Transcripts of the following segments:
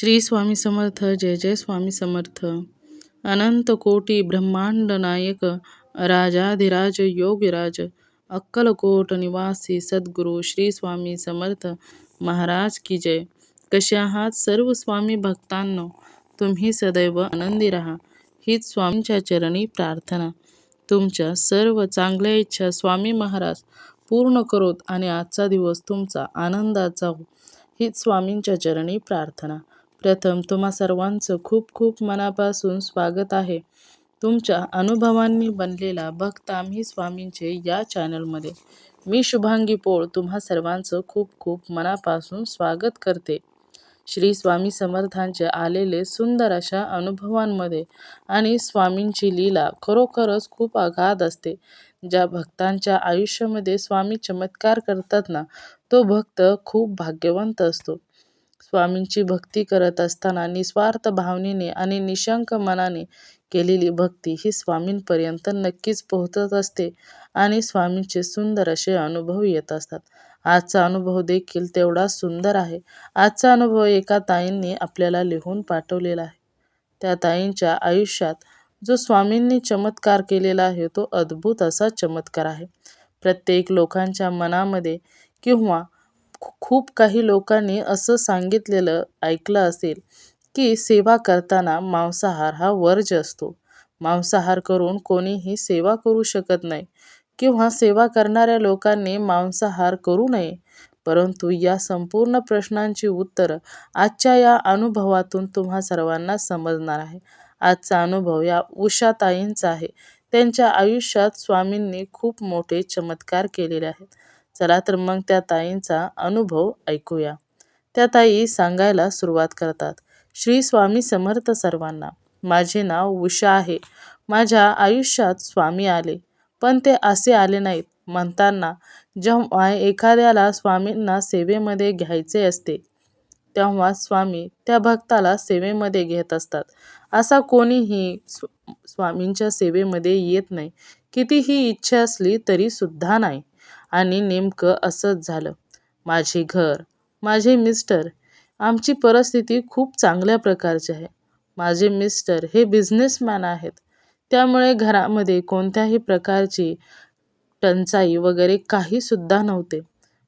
श्री स्वामी समर्थ. जय जय स्वामी समर्थ. अनंत कोटी ब्रह्मांड नायक राजाधिराज योगीराज अक्कलकोट निवासी सद्गुरू श्री स्वामी समर्थ महाराज की जय. कसे आहात सर्व स्वामी भक्तांनो? तुम्ही सदैव आनंदी राहा हीच स्वामींच्या चरणी प्रार्थना. तुमच्या सर्व चांगल्या इच्छा स्वामी महाराज पूर्ण करोत आणि आजचा दिवस तुमचा आनंदाचा हो हीच स्वामींच्या चरणी प्रार्थना. प्रथम तुम्हा सर्वांचं खूप खूप मनापासून स्वागत आहे तुमच्या अनुभवांनी बनलेला भक्त आम्ही स्वामींचे या चॅनलमध्ये. मी शुभांगी पोळ तुम्हा सर्वांचं खूप खूप मनापासून स्वागत करते. श्री स्वामी समर्थांचे आलेले सुंदर अशा अनुभवांमध्ये आणि स्वामींची लीला खरोखरच खूप अगाध असते. ज्या भक्तांच्या आयुष्यामध्ये स्वामी चमत्कार करतात ना, तो भक्त खूप भाग्यवंत असतो. स्वामींची भक्ती करत असताना निस्वार्थ भावनेने आणि निशंक मनाने केलेली भक्ती ही स्वामींपर्यंत नक्कीच पोहोचत असते आणि स्वामींचे सुंदर असे अनुभव येत असतात. आजचा अनुभव देखील तेवढाच सुंदर आहे. आजचा अनुभव एका ताईंनी आपल्याला लिहून पाठवलेला आहे. त्या ताईंच्या आयुष्यात जो स्वामींनी चमत्कार केलेला आहे तो अद्भुत असा चमत्कार आहे. प्रत्येक लोकांच्या मनामध्ये किंवा खूप काही लोकांनी असं सांगितलेलं ऐकलं असेल की सेवा करताना मांसाहार हा वर्ज्य असतो. मांसाहार करून कोणीही सेवा करू शकत नाही किंवा सेवा करणाऱ्या लोकांनी मांसाहार करू नये. परंतु या संपूर्ण प्रश्नांची उत्तरं आजच्या या अनुभवातून तुम्हा सर्वांना समजणार आहे. आजचा अनुभव या उषाताईंचा आहे. त्यांच्या आयुष्यात स्वामींनी खूप मोठे चमत्कार केलेले आहेत. चला तर मग त्या ताईंचा अनुभव ऐकूया. त्या ताई सांगायला सुरुवात करतात. श्री स्वामी समर्थ सर्वांना. माझे नाव उषा आहे. माझ्या आयुष्यात स्वामी आले, पण ते असे आले नाहीत. म्हणताना जेव्हा एखाद्याला स्वामींना सेवेमध्ये घ्यायचे असते तेव्हा स्वामी त्या भक्ताला सेवेमध्ये घेत असतात. असा कोणीही स्वामींच्या सेवेमध्ये येत नाही. कितीही इच्छा असली तरी सुद्धा नाही. आणि नेमकं असंच झालं. माझे घर, माझे मिस्टर, आमची परिस्थिती खूप चांगल्या प्रकारची आहे. माझे मिस्टर हे बिझनेसमॅन आहेत. त्यामुळे घरामध्ये कोणत्याही प्रकारची टंचाई वगैरे काही सुद्धा नव्हते.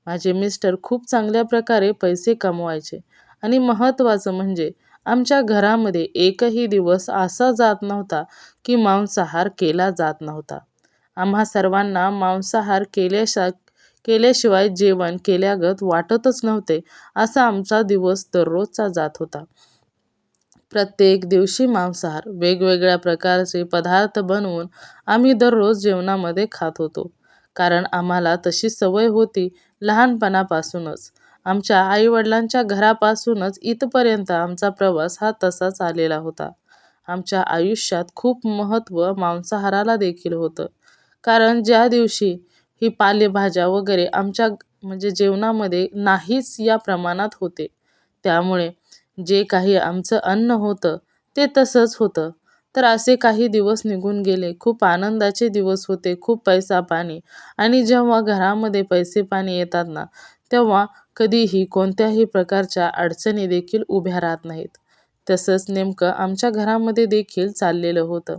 माझे मिस्टर खूप चांगल्या प्रकारे पैसे कमवायचे आणि महत्त्वाचं म्हणजे आमच्या घरामध्ये एकही दिवस असा जात नव्हता की मांसाहार केला जात नव्हता. आम्हा सर्वांना मांसाहार केल्याशिवाय जेवण केल्यागत वाटतच नव्हते. असा आमचा दिवस दररोजचा जात होता. प्रत्येक दिवशी मांसाहार, वेगवेगळ्या प्रकारचे पदार्थ बनवून आम्ही दररोज जेवणामध्ये खात होतो. कारण आम्हाला तशी सवय होती लहानपणापासूनच. आमच्या आईवडिलांच्या घरापासूनच इथपर्यंत आमचा प्रवास हा तसाच आलेला होता. आमच्या आयुष्यात खूप महत्त्व मांसाहाराला देखील होतं. कारण ज्या दिवशी ही पालेभाज्या वगैरे आमच्या जेवणामध्ये नाहीच या प्रमाणात होते. त्यामुळे जे काही आमचं अन्न होतं ते तसंच होतं. तर असे काही दिवस निघून गेले. खूप आनंदाचे दिवस होते, खूप पैसा पाणी. आणि जेव्हा घरामध्ये पैसे पाणी येतात ना, तेव्हा कधीही कोणत्याही प्रकारच्या अडचणी देखील उभ्या राहत नाहीत. तसंच नेमकं आमच्या घरामध्ये देखील चाललेलं होतं.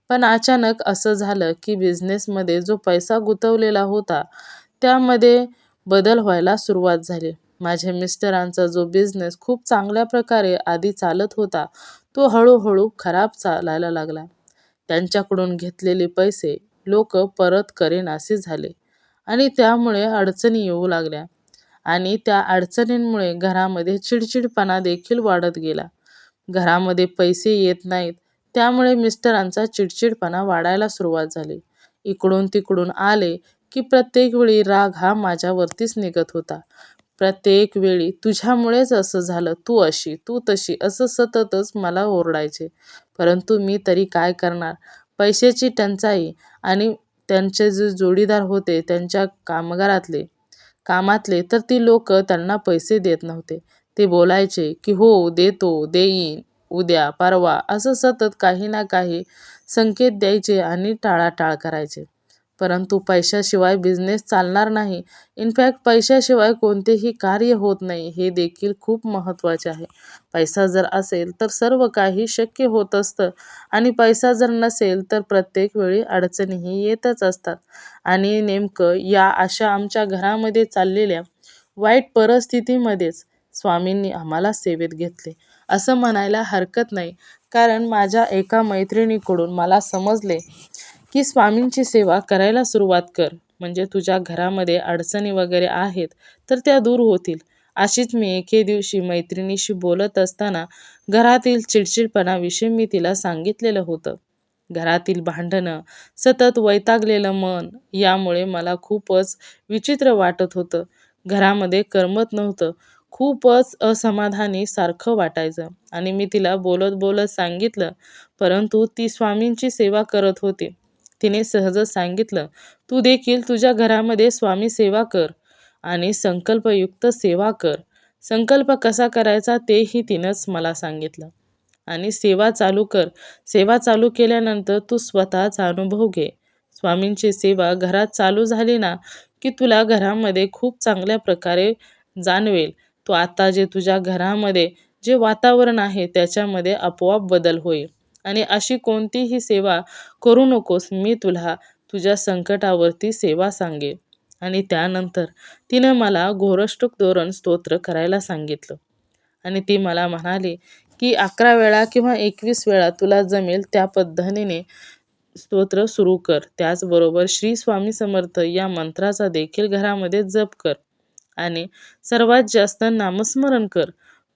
पण अचानक असं झालं की बिझनेसमध्ये जो पैसा गुंतवलेला होता त्यामध्ये बदल व्हायला सुरुवात झाली. माझ्या मिस्टरांचा जो बिझनेस खूप चांगल्या प्रकारे आधी चालत होता तो हळूहळू खराब चालायला लागला. त्यांच्याकडून घेतलेले पैसे लोक परत करेनासे झाले आणि त्यामुळे अडचणी येऊ लागल्या आणि त्या अडचणींमुळे घरामध्ये चिडचिडपणा देखील वाढत गेला. घरामध्ये पैसे येत नाहीत त्यामुळे मिस्टरांचा चिडचिडपणा वाढायला सुरुवात झाली. इकडून तिकडून आले की प्रत्येक वेळी राग हा माझ्यावरतीच निघत होता. प्रत्येक वेळी तुझ्यामुळेच असं झालं, तू अशी, तू तशी असं सततच मला ओरडायचे. परंतु मी तरी काय करणार? पैशाची टंचाई आणि त्यांचे जे जोडीदार होते त्यांच्या कामातले तर ती लोक त्यांना पैसे देत नव्हते. ते बोलायचे की हो देतो, देईन, उद्या, परवा असं सतत काही ना काही संकेत द्यायचे आणि टाळाटाळ करायचे. परंतु पैशाशिवाय बिझनेस चालणार नाही. इनफॅक्ट पैशाशिवाय कोणतेही कार्य होत नाही, हे देखील खूप महत्त्वाचे आहे. पैसा जर असेल तर सर्व काही शक्य होत असतं आणि पैसा जर नसेल तर प्रत्येक वेळी अडचणीही येतच असतात. आणि नेमकं या अशा आमच्या घरामध्ये चाललेल्या वाईट परिस्थितीमध्येच स्वामींनी आम्हाला सेवेत घेतले, असं म्हणायला हरकत नाही. कारण माझ्या एका मैत्रिणीकडून मला समजले की स्वामींची सेवा करायला सुरुवात कर, म्हणजे तुझ्या घरामध्ये अडचणी वगैरे आहेत तर त्या दूर होतील. अशीच मी एके दिवशी मैत्रिणीशी बोलत असताना घरातील चिडचिडपणाविषयी मी तिला सांगितलेलं होतं. घरातील भांडणं, सतत वैतागलेलं मन यामुळे मला खूपच विचित्र वाटत होतं. घरामध्ये करमत नव्हतं. खूपच असमाधानी सारखं वाटायचं आणि मी तिला बोलत बोलत सांगितलं, परंतु ती स्वामींची सेवा करत होती. तिने सहजच सांगितलं, "तू देखील तुझ्या घरामध्ये स्वामी सेवा कर आणि संकल्पयुक्त सेवा कर." संकल्प कसा करायचा तेही तिनंच मला सांगितलं. आणि सेवा चालू कर. सेवा चालू केल्यानंतर तू स्वतःचा अनुभव घे. स्वामींची सेवा घरात चालू झाली ना, की तुला घरामध्ये खूप चांगल्या प्रकारे जाणवेल. तू आता जे तुझ्या घरामध्ये जे वातावरण आहे त्याच्यामध्ये आपोआप बदल होईल. आणि अशी कोणतीही सेवा करू नकोस. मी तुला तुझ्या संकटावरती सेवा सांगेन. आणि त्यानंतर तिनं मला घोरष्टक धोरण स्तोत्र करायला सांगितलं. आणि ती मला म्हणाली, की 11 वेळा किंवा 21 वेळा तुला जमेल त्या पद्धतीने स्तोत्र सुरू कर. त्याचबरोबर श्री स्वामी समर्थ या मंत्राचा देखील घरामध्ये जप कर आणि सर्वात जास्त नामस्मरण कर.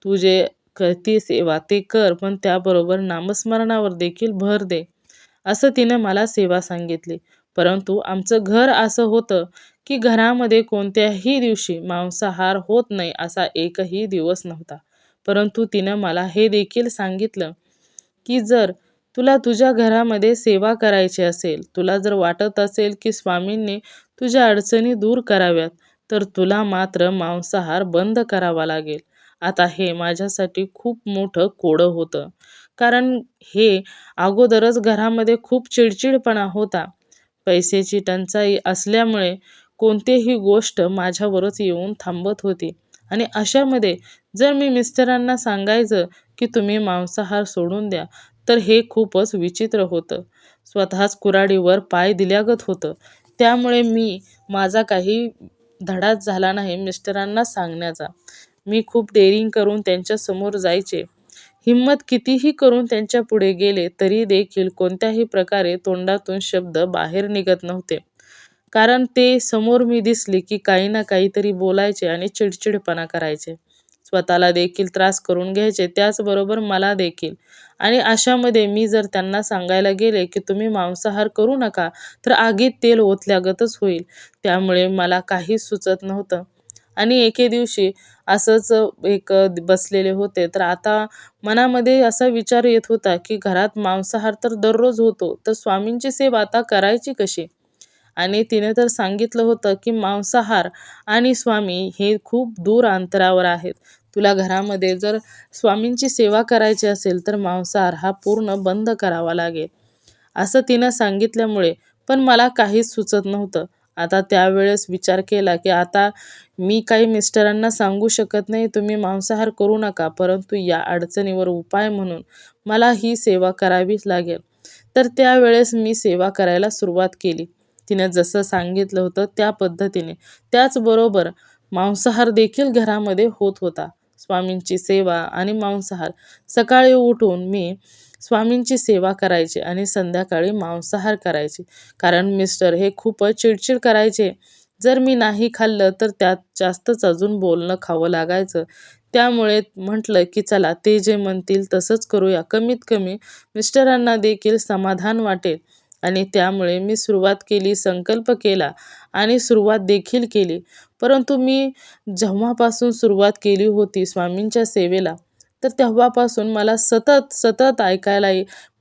तू जे करते सेवा ते कर, पण त्याबरोबर नामस्मरणावर देखील भर दे. असं तिनं मला सेवा सांगितली. परंतु आमचं घर असं होतं, की घरामध्ये कोणत्याही दिवशी मांसाहार होत नाही असा एकही दिवस नव्हता. परंतु तिनं मला हे देखील सांगितलं, की जर तुला तुझ्या घरामध्ये सेवा करायची असेल, तुला जर वाटत असेल की स्वामींनी तुझ्या अडचणी दूर कराव्यात, तर तुला मात्र मांसाहार बंद करावा लागेल. आता हे माझ्यासाठी खूप मोठं कोडं होतं. कारण हे अगोदरच घरामध्ये खूप चिडचिडपणा होता. पैशाची टंचाई असल्यामुळे कोणतीही गोष्ट माझ्यावरच येऊन थांबत होती. आणि अशामध्ये जर मी मिस्टरांना सांगायचं की तुम्ही मांसाहार सोडून द्या, तर हे खूपच विचित्र होतं. स्वतःच कुऱ्हाडीवर पाय दिल्यागत होतं. त्यामुळे माझा काही धडाच झाला नाही मिस्टरांना सांगण्याचा. मी खूप डेअरिंग करून त्यांच्यासमोर जायचे. हिम्मत कितीही करून त्यांच्यापुढे गेले तरी देखील कोणत्याही प्रकारे तोंडातून शब्द बाहेर निघत नव्हते. कारण ते समोर मी दिसली की काही ना काहीतरी बोलायचे आणि चिडचिडपणा करायचे. स्वतःला देखील त्रास करून घ्यायचे, त्याचबरोबर मला देखील. आणि अशामध्ये मी जर त्यांना सांगायला गेले की तुम्ही मांसाहार करू नका, तर आगीत तेल ओतल्यागतच होईल. त्यामुळे मला काहीच सुचत नव्हतं. आणि एके दिवशी असंच बसलेले होते, तर आता मनामध्ये असा विचार येत होता की घरात मांसाहार तर दररोज होतो, तर स्वामींची सेवा आता करायची कशी? आणि तिने तर सांगितलं होतं की मांसाहार आणि स्वामी हे खूप दूर अंतरावर आहेत. तुला घरामध्ये जर स्वामींची सेवा करायची असेल तर मांसाहार हा पूर्ण बंद करावा लागेल. असं तिनं सांगितल्यामुळे पण मला काहीच सुचत नव्हतं. आता त्यावेळेस विचार केला की आता मी काही मिस्टरांना सांगू शकत नाही तुम्ही मांसाहार करू नका, परंतु या अडचणीवर उपाय म्हणून मला ही सेवा करावीच लागेल. तर त्यावेळेस मी सेवा करायला सुरुवात केली. तिनं जसं सांगितलं होतं त्या पद्धतीने. त्याचबरोबर मांसाहार देखील घरामध्ये होत होता. स्वामींची सेवा आणि मांसाहार. सकाळी उठून मी स्वामींची सेवा करायचे आणि संध्याकाळी मांसाहार करायचे. कारण मिस्टर हे खूपच चिडचिड करायचे. जर मी नाही खाल्लं तर त्यात जास्तच अजून बोलणं खावं लागायचं. त्यामुळे म्हटलं की चला ते जे म्हणतील तसंच करूया. कमीत कमी मिस्टरांना देखील समाधान वाटेल. आणि त्यामुळे मी सुरुवात केली, संकल्प केला आणि सुरुवात देखील केली. परंतु मी जेव्हापासून सुरुवात केली होती स्वामींच्या सेवेला, तर तेव्हापासून मला सतत, सतत ऐकायला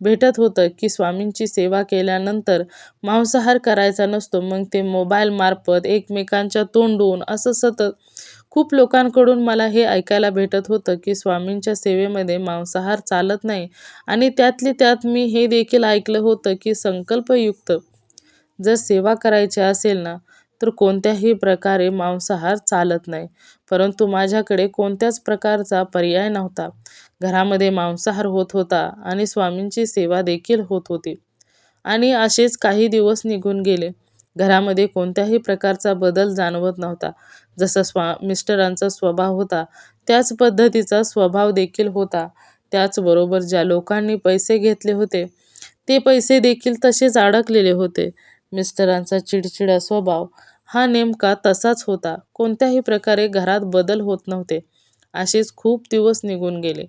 भेटत होतं की स्वामींची सेवा केल्यानंतर मांसाहार करायचा नसतो. मग ते मोबाईलमार्फत एकमेकांच्या तोंडून असं सतत खूप लोकांकडून मला हे ऐकायला भेटत होतं की स्वामींच्या सेवेमध्ये मांसाहार चालत नाही. आणि त्यातली त्यात मी हे देखील ऐकलं होतं की संकल्पयुक्त जर सेवा करायची असेल ना, तर कोणत्याही प्रकारे मांसाहार चालत नाही. परंतु माझ्याकडे कोणत्याच प्रकारचा पर्याय नव्हता. घरामध्ये मांसाहार होत होता आणि स्वामींची सेवा देखील होत होती. आणि असेच काही दिवस निघून गेले. घरामध्ये कोणत्याही प्रकारचा बदल जाणवत नव्हता. जसा मिस्टरांचा स्वभाव होता, त्याच पद्धतीचा स्वभाव देखील होता. त्याचबरोबर ज्या लोकांनी पैसे घेतले होते, ते पैसे देखील तसेच अडकलेले होते. मिस्टरांचा चिडचिडा स्वभाव हा नेमका तसाच होता. कोणत्याही प्रकारे घरात बदल होत नव्हते. असेच खूप दिवस निघून गेले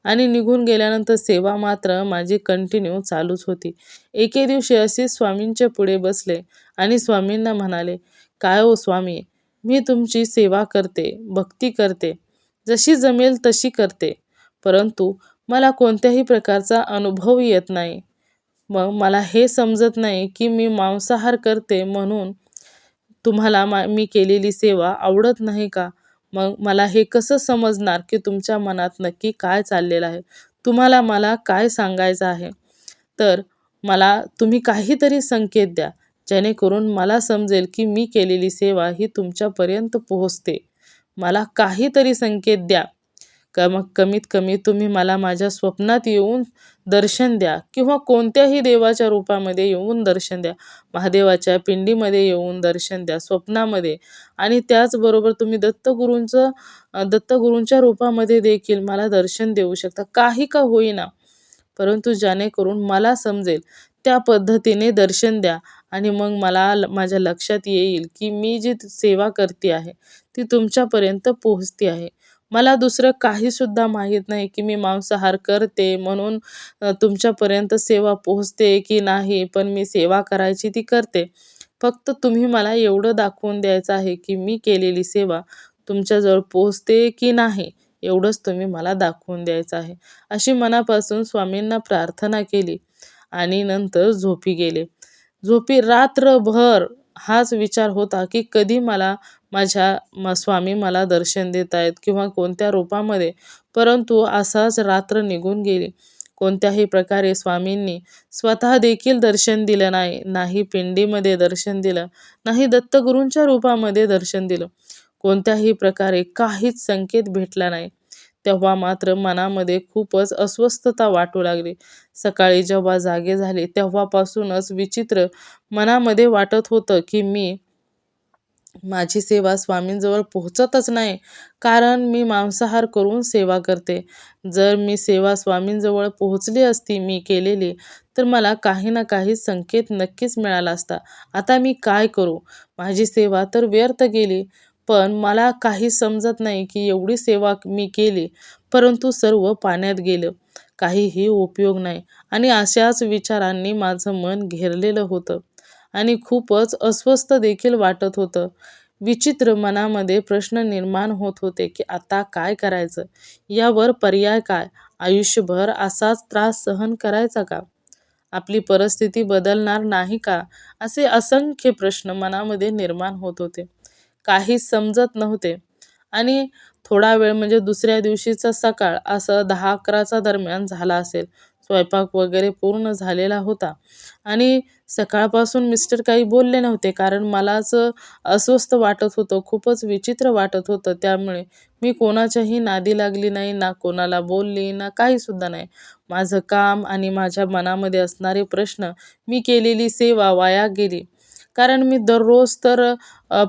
आणि निघून गेल्यानंतर सेवा मात्र माझी कंटिन्यू चालूच होती. एके दिवशी असेच स्वामींच्या पुढे बसले आणि स्वामींना म्हणाले, "काय हो स्वामी, मी तुमची सेवा करते, भक्ती करते, जशी जमेल तशी करते. परंतु मला कोणत्याही प्रकारचा अनुभव येत नाही. मग मला हे समजत नाही की मी मांसाहार करते म्हणून तुम्हाला मी केलेली सेवा आवडत नाही का? मग मला हे कसं समजणार की तुमच्या मनात नक्की काय चाललेलं आहे? तुम्हाला मला काय सांगायचं आहे? तर मला तुम्ही काहीतरी संकेत द्या, जेणेकरून मला समजेल की मी केलेली सेवा ही तुमच्यापर्यंत पोहोचते. मला काहीतरी संकेत द्या. मग कमीत कमी तुम्ही मला माझ्या स्वप्नात येऊन दर्शन द्या किंवा कोणत्याही देवाच्या रूपामध्ये येऊन दर्शन द्या. महादेवाच्या पिंडीमध्ये येऊन दर्शन द्या स्वप्नामध्ये आणि त्याचबरोबर तुम्ही दत्तगुरूंच्या रूपामध्ये देखील मला दर्शन देऊ शकता. काही का होईना, परंतु जेणेकरून मला समजेल त्या पद्धतीने दर्शन द्या आणि मग मला माझ्या लक्षात येईल की मी जी सेवा करते आहे, ती तुमच्यापर्यंत पोहोचते आहे. मला दुसरं काहीसुद्धा माहीत नाही की मी मांसाहार करते म्हणून तुमच्यापर्यंत सेवा पोहोचते की नाही, पण मी सेवा करायची ती करते. फक्त तुम्ही मला एवढं दाखवून द्यायचं आहे की मी केलेली सेवा तुमच्याजवळ पोहोचते की नाही, एवढंच तुम्ही मला दाखवून द्यायचं आहे. अशी मनापासून स्वामींना प्रार्थना केली आणि नंतर झोपी गेले. झोपी रात्रभर हाच विचार होता की कधी मला स्वामी मला दर्शन देत आहेत किंवा कोणत्या रूपामध्ये. परंतु असाच रात्र निघून गेली. कोणत्याही प्रकारे स्वामींनी स्वतः देखील दर्शन दिलं नाही. नाही पिंडीमध्ये दर्शन दिलं, नाही दत्तगुरूंच्या रूपामध्ये दर्शन दिलं. कोणत्याही प्रकारे काहीच संकेत भेटला नाही. तेव्हा मात्र मनामध्ये खूपच अस्वस्थता वाटू लागली. सकाळी जेव्हा जागे झाले तेव्हापासूनच विचित्र मनामध्ये वाटत होतं की माझी सेवा स्वामींजवळ पोहोचतच नाही, कारण मी मांसाहार करून सेवा करते. जर मी सेवा स्वामींजवळ पोहोचली असती मी केलेली, तर मला काही ना काही संकेत नक्कीच मिळाला असता. आता मी काय करू? माझी सेवा तर व्यर्थ गेली. पण मला काही समजत नाही की एवढी सेवा मी केली, परंतु सर्व पाण्यात गेलं. काहीही उपयोग नाही आणि अशाच विचारांनी माझं मन घेरलेलं होतं आणि खूपच अस्वस्थ देखील वाटत होतं. विचित्र मनामध्ये प्रश्न निर्माण होत होते की आता काय करायचं? यावर पर्याय काय? आयुष्यभर असाच त्रास सहन करायचा का? आपली परिस्थिती बदलणार नाही का? असे असंख्य प्रश्न मनामध्ये निर्माण होत होते. काहीच समजत नव्हते आणि थोडा वेळ म्हणजे दुसऱ्या दिवशीचा सकाळ असं 10-11च्या दरम्यान झाला असेल. स्वयंपाक वगैरे पूर्ण झालेला होता आणि सकाळपासून मिस्टर काही बोलले नव्हते, कारण मलाच अस्वस्थ वाटत होतं. खूपच विचित्र वाटत होतं. त्यामुळे मी कोणाच्याही नादी लागली नाही, ना कोणाला बोलली, ना काहीसुद्धा नाही. माझं काम आणि माझ्या मनामध्ये असणारे प्रश्न, मी केलेली सेवा वाया गेली. कारण मी दररोज तर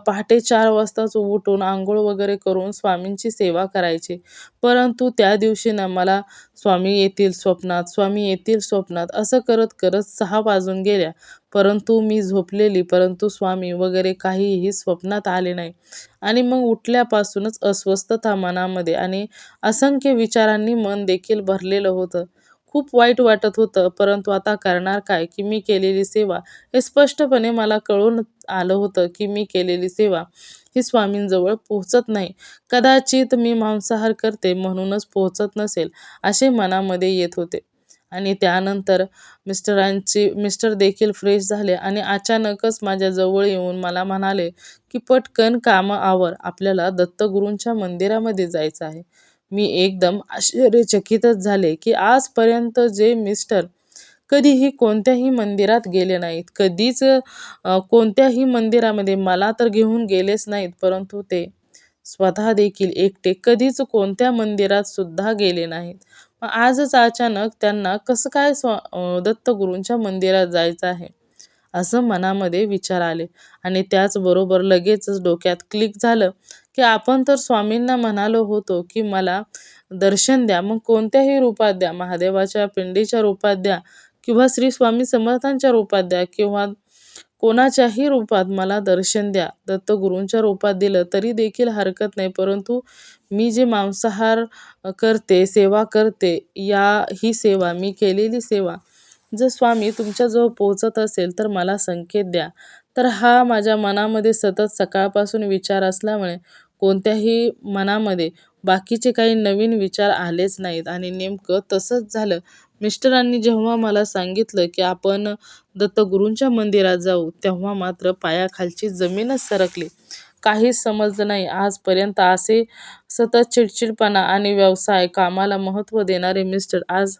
पहाटे 4 वाजताच उठून अंघोळ वगैरे करून स्वामींची सेवा करायची. परंतु त्या दिवशी ना मला स्वामी येतील स्वप्नात, स्वामी येतील स्वप्नात असं करत-करत 6 वाजून गेल्या. परंतु मी झोपलेली, परंतु स्वामी वगैरे काहीही स्वप्नात आले नाही. आणि मग उठल्यापासूनच अस्वस्थता मनामध्ये आणि असंख्य विचारांनी मन देखील भरलेलं होतं. खूप वाईट वाटत होतं, परंतु आता करणार काय की मी केलेली सेवा हे स्पष्टपणे मला कळून आलं होतं की मी केलेली सेवा ही स्वामींजवळ पोहोचत नाही. कदाचित मी मांसाहार करते म्हणूनच पोहोचत नसेल, असे मनामध्ये येत होते. आणि त्यानंतर मिस्टर देखील फ्रेश झाले आणि अचानकच माझ्या जवळ येऊन मला म्हणाले की "पटकन कामं आवर, आपल्याला दत्तगुरूंच्या मंदिरामध्ये जायचं आहे." मी एकदम आश्चर्यचकितच झाले की आजपर्यंत जे मिस्टर कधीही कोणत्याही मंदिरात गेले नाहीत. कधीच कोणत्याही मंदिरामध्ये मला तर घेऊन गेलेच नाहीत. परंतु ते स्वतः देखील एकटे कधीच कोणत्या मंदिरात सुद्धा गेले नाहीत. मग आजच अचानक त्यांना कसं काय दत्तगुरूंच्या मंदिरात जायचं आहे, असं मनामध्ये विचार आले. आणि त्याचबरोबर लगेचच डोक्यात क्लिक झालं, की आपण तर स्वामींना म्हणालो होतो, की मला दर्शन द्या. मग कोणत्याही रूपात द्या. महादेवाच्या पिंडीच्या रूपात द्या किंवा श्री स्वामी समर्थांच्या रूपात द्या किंवा कोणाच्याही रूपात मला दर्शन द्या. दत्तगुरूंच्या रूपात दिलं तरी देखील हरकत नाही. परंतु मी जे मांसाहार करते, सेवा करते, ही सेवा, मी केलेली सेवा जर स्वामी तुमच्याजवळ पोहोचत असेल तर मला संकेत द्या. तर हा माझ्या मनामध्ये सतत सकाळपासून विचार असल्यामुळे कोणत्याही मनामध्ये बाकीचे काही नवीन विचार आलेच नाहीत. आणि नेमकं तसंच झालं. मिस्टरांनी जेव्हा मला सांगितलं, की आपण दत्तगुरूंच्या मंदिरात जाऊ, तेव्हा मात्र पायाखालची जमीनच सरकली. काहीच समजलं नाही. आजपर्यंत असे सतत चिडचिडपणा आणि व्यवसाय, कामाला महत्त्व देणारे मिस्टर आज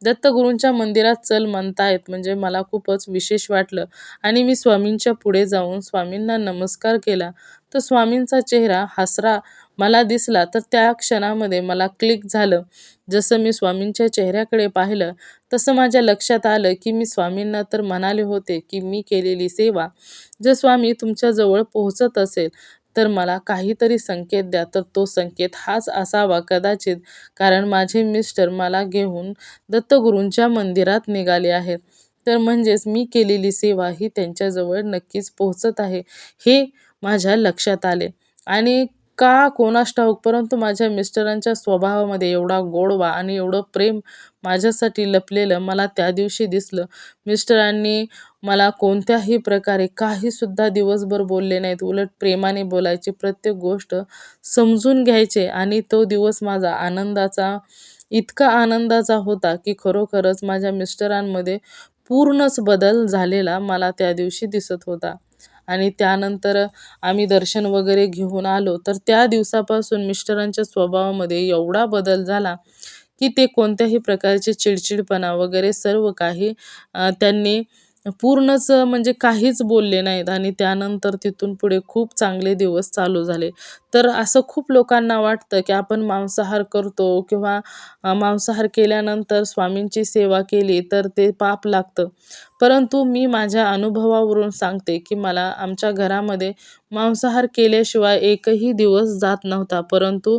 दत्तगुरूंच्या मंदिरात चल म्हणतायत म्हणजे मला खूपच विशेष वाटलं. आणि मी स्वामींच्या पुढे जाऊन स्वामींना नमस्कार केला. तर स्वामींचा चेहरा हसरा मला दिसला. तर त्या क्षणामध्ये मला क्लिक झालं. जसं मी स्वामींच्या चेहऱ्याकडे पाहिलं, तसं माझ्या लक्षात आलं, की मी स्वामींना तर म्हणाले होते, की मी केलेली सेवा जर स्वामी तुमच्याजवळ पोहोचत असेल, तर मला काहीतरी संकेत द्या. तर तो संकेत हाच असावा कदाचित, कारण माझे मिस्टर मला घेऊन दत्तगुरूंच्या मंदिरात निघाले आहेत. तर म्हणजेच मी केलेली सेवा ही त्यांच्याजवळ नक्कीच पोहोचत आहे, हे माझ्या लक्षात आले. आणि का कोणास ठाऊक, परंतु माझ्या मिस्टरांच्या स्वभावामध्ये एवढा गोडवा आणि एवढं प्रेम माझ्यासाठी लपलेलं मला त्या दिवशी दिसलं. मिस्टरांनी मला कोणत्याही प्रकारे काहीसुद्धा दिवसभर बोलले नाहीत. उलट प्रेमाने बोलायचे, प्रत्येक गोष्ट समजून घ्यायचे. आणि तो दिवस माझा इतका आनंदाचा होता, की खरोखरच माझ्या मिस्टरांमध्ये पूर्णच बदल झालेला मला त्या दिवशी दिसत होता. आणि त्यानंतर आम्ही दर्शन वगैरे घेऊन आलो. तर त्या दिवसापासून मिस्टरांच्या स्वभावामध्ये एवढा बदल झाला, की ते कोणत्याही प्रकारचे चिडचिडपणा वगैरे सर्व काही त्यांनी पूर्णच म्हणजे काहीच बोलले नाहीत. आणि त्यानंतर तिथून पुढे खूप चांगले दिवस चालू झाले. तर असं खूप लोकांना वाटतं, की आपण मांसाहार करतो किंवा मांसाहार केल्यानंतर स्वामींची सेवा केली तर ते पाप लागतं. परंतु मी माझ्या अनुभवावरून सांगते, की मला आमच्या घरामध्ये मांसाहार केल्याशिवाय एकही दिवस जात नव्हता. परंतु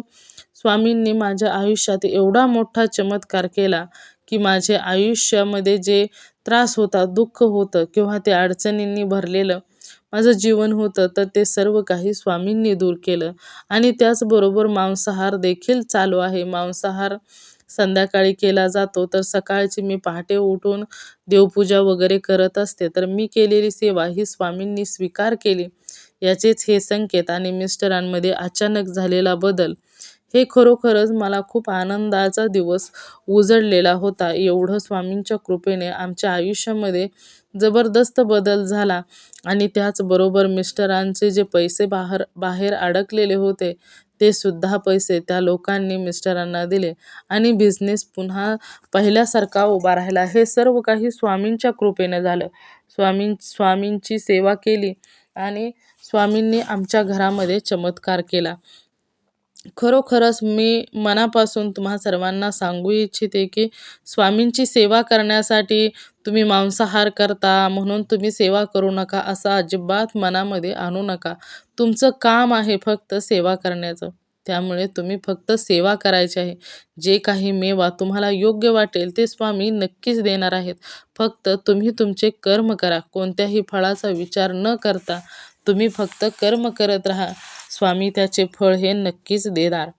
स्वामींनी माझ्या आयुष्यात एवढा मोठा चमत्कार केला, की माझे आयुष्यामध्ये जे त्रास होता, दुःख होतं किंवा ते अडचणींनी भरलेलं माझं जीवन होतं, तर ते सर्व काही स्वामींनी दूर केलं. आणि त्याचबरोबर मांसाहार देखील चालू आहे. मांसाहार संध्याकाळी केला जातो, तर सकाळची मी पहाटे उठून देवपूजा वगैरे करत असते. तर मी केलेली सेवा ही स्वामींनी स्वीकार केली, याचेच हे संकेत. आणि मिस्टरांमध्ये अचानक झालेला बदल, हे खरोखरच मला खूप आनंदाचा दिवस उजळलेला होता. एवढं स्वामींच्या कृपेने आमच्या आयुष्यामध्ये जबरदस्त बदल झाला. आणि त्याचबरोबर मिस्टरांचे जे पैसे बाहेर बाहेर अडकलेले होते, ते सुद्धा पैसे त्या लोकांनी मिस्टरांना दिले आणि बिझनेस पुन्हा पहिल्यासारखा उभा राहिला. हे सर्व काही स्वामींच्या कृपेने झालं. स्वामींची सेवा केली आणि स्वामींनी आमच्या घरामध्ये चमत्कार केला. खरोखरच मी मनापासून तुम्हा सर्वांना सांगू इच्छिते, की स्वामींची सेवा करण्यासाठी तुम्ही मांसाहार करता म्हणून तुम्ही सेवा करू नका, असं अजिबात मनामध्ये आणू नका. तुमचं काम आहे फक्त सेवा करण्याचं. त्यामुळे तुम्ही फक्त सेवा करायची आहे. जे काही मेवा तुम्हाला योग्य वाटेल ते स्वामी नक्कीच देणार आहेत. फक्त तुम्ही तुमचे कर्म करा. कोणत्याही फळाचा विचार न करता तुम्ही फक्त कर्म करत राहा. स्वामी त्याचे फळ हे नक्कीच देणार.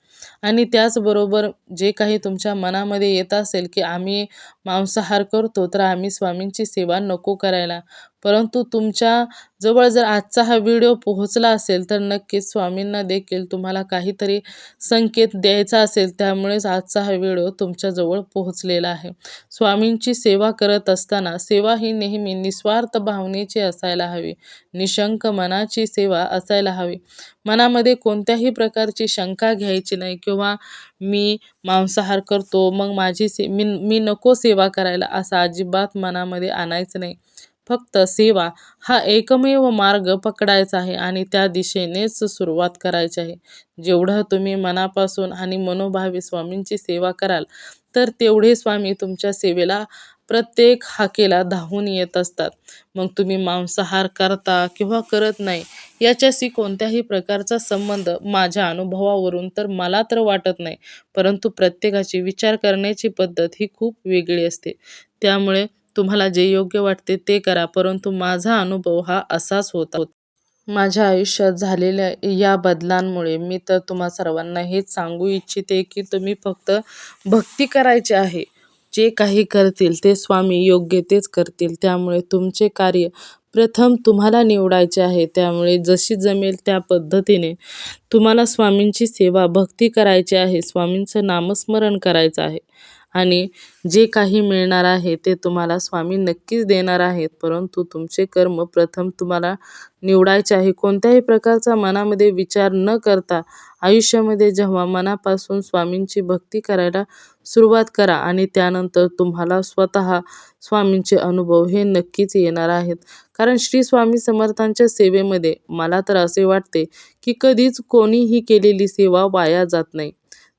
आणि त्याचबरोबर जे काही तुमच्या मनामध्ये येत असेल, की आम्ही मांसाहार करतो, तर आम्ही स्वामींची सेवा नको करायला. परंतु तुमच्याजवळ जर आजचा हा व्हिडिओ पोहोचला असेल तर नक्कीच स्वामींना देखील तुम्हाला काहीतरी संकेत द्यायचा असेल, त्यामुळेच आजचा हा व्हिडिओ तुमच्याजवळ पोहोचलेला आहे. स्वामींची सेवा करत असताना सेवा ही नेहमी निस्वार्थ भावनेची असायला हवी. निशंक मनाची सेवा असायला हवी. मनामध्ये कोणत्याही प्रकारची शंका घ्यायची नाही किंवा मी मांसाहार करतो मग मी नको सेवा करायला असं अजिबात मनामध्ये आणायचं नाही. फक्त सेवा हा एकमेव मार्ग पकडायचा आहे आणि त्या दिशेनेच सुरुवात करायची आहे. जेवढं तुम्ही मनापासून आणि मनोभावे स्वामींची सेवा कराल तर तेवढे स्वामी तुमच्या सेवेला प्रत्येक हाकेला धावून येत असतात. मग तुम्ही मांसाहार करता किंवा करत नाही याच्याशी कोणत्याही प्रकारचा संबंध माझ्या अनुभवावरून तर मला तर वाटत नाही. परंतु प्रत्येकाची विचार करण्याची पद्धत ही खूप वेगळी असते. त्यामुळे तुम्हाला जे योग्य वाटते ते करा, परंतु माझा अनुभव हा असाच होता. माझ्या आयुष्यात झालेल्या या बदलांमुळे मी तर तुम्हा सर्वांना हेच सांगू इच्छिते की तुम्ही फक्त भक्ती करायची आहे. जे काही करतील ते स्वामी योग्य तेच करतील. त्यामुळे तुमचे कार्य प्रथम तुम्हाला निवडायचे आहे. त्यामुळे जशी जमेल त्या पद्धतीने तुम्हाला स्वामींची सेवा, भक्ती करायची आहे. स्वामींचं नामस्मरण करायचं आहे आणि जे काही मिळणार आहे ते तुम्हाला स्वामी नक्कीच देणार आहेत. परंतु तुमचे कर्म प्रथम तुम्हाला निवडायचे आहे. कोणत्याही प्रकारचा मनामध्ये विचार न करता आयुष्यामध्ये जेव्हा मनापासून स्वामींची भक्ती करायला सुरुवात करा आणि त्यानंतर तुम्हाला स्वतः स्वामींचे अनुभव हे नक्कीच येणार आहेत. कारण श्री स्वामी समर्थांच्या सेवेमध्ये मला तर असे वाटते की कधीच कोणीही केलेली सेवा वाया जात नाही.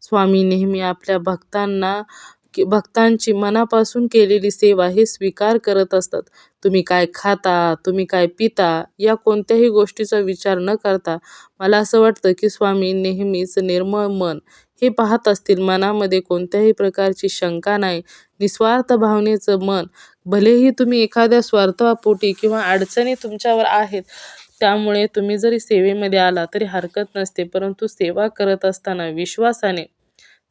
स्वामी नेहमी आपल्या भक्तांची मनापासून केलेली सेवा हे स्वीकार करत असतात. तुम्ही काय खाता, तुम्ही काय पिता या कोणत्याही गोष्टीचा विचार न करता मला असं वाटतं की स्वामी नेहमीच निर्मळ मन हे पाहत असतील. मनामध्ये कोणत्याही प्रकारची शंका नाही, निस्वार्थ भावनेचं मन. भलेही तुम्ही एखाद्या स्वार्थापोटी किंवा अडचणी तुमच्यावर आहेत, त्यामुळे तुम्ही जरी सेवेमध्ये आला तरी हरकत नसते, परंतु सेवा करत असताना विश्वासाने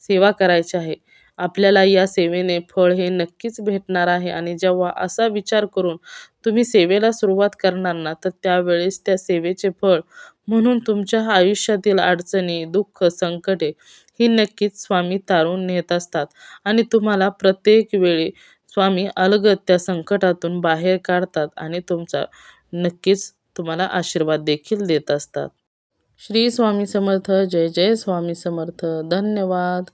सेवा करायची आहे. आपल्याला या सेवेने फळ हे नक्कीच भेटणार आहे आणि जेव्हा असा विचार करून तुम्ही सेवेला सुरुवात करणार ना, तर त्यावेळेस त्या सेवेचे फळ म्हणून तुमच्या आयुष्यातील अडचणी, दुःख, संकटे ही नक्कीच स्वामी तारून नेत असतात आणि तुम्हाला प्रत्येक वेळी स्वामी अलगद त्या संकटातून बाहेर काढतात आणि नक्कीच तुम्हाला आशीर्वाद देखील देत असतात. श्री स्वामी समर्थ. जय जय स्वामी समर्थ. धन्यवाद.